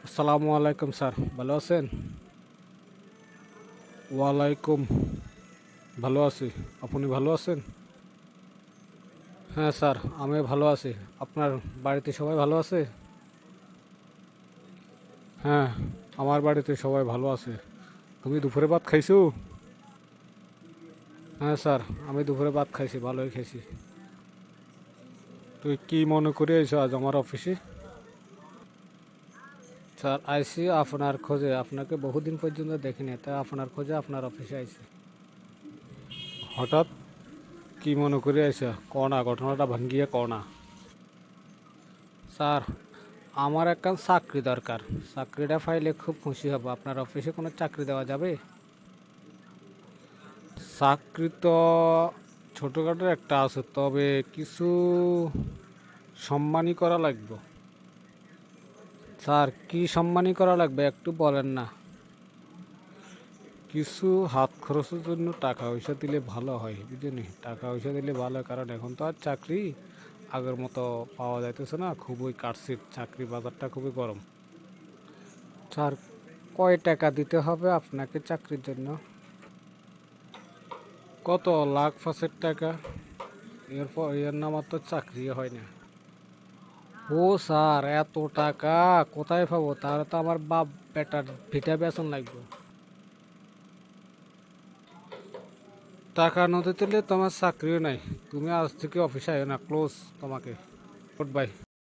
আসসালামু আলাইকুম স্যার, ভালো আছেন? ওয়ালাইকুম, ভালো আছি। আপনি ভালো আছেন? হ্যাঁ স্যার, আমি ভালো আছি। আপনার বাড়িতে সবাই ভালো আছে? হ্যাঁ, আমার বাড়িতে সবাই ভালো আছে। তুমি দুপুরে ভাত খাইছো? হ্যাঁ স্যার, আমি দুপুরে ভাত খাইছি, ভালোই খাইছি। তুই কি মনে করে আইছো আজ আমার অফিসে? স্যার, আইসি আপনার খোঁজে। আপনাকে বহুদিন পর্যন্ত দেখিনি, তাই আপনার খোঁজে আপনার অফিসে আইসি। হঠাৎ কি মনে করে আইসা কনা ঘটনাটা ভাঙ্গিয়ে কনা। স্যার, আমার একটা চাকরি দরকার। চাকরিটা পাইলে খুব খুশি হব। আপনার অফিসে কোনো চাকরি দেওয়া যাবে? চাকরি তো ছোটোখাটো একটা আছে, তবে কিছু সম্মানী করা লাগবে। স্যার, কি সম্মানী করা লাগবে একটু বলেন না। কিছু হাত খরচের জন্য টাকা পয়সা দিলে ভালো হয়, বুঝলি? টাকা পয়সা দিলে ভালো হয়, কারণ এখন তো আর চাকরি আগের মতো পাওয়া যাইতেছে না। খুবই কাটছিট, চাকরি বাজারটা খুবই গরম। স্যার, কয় টাকা দিতে হবে আপনাকে চাকরির জন্য? কত লাখ পাঁচেক টাকা? এরপর এর নামার তো চাকরি হয় না। ও স্যার, এত টাকা কোথায় পাবো? তাহলে তো আমার বাপ বেটার ভিটা বেতন লাগবে। টাকা নদী তুললে তোমার চাকরিও নাই। তুমি আজ থেকে অফিসে আয় না, ক্লোজ তোমাকে। Good bye.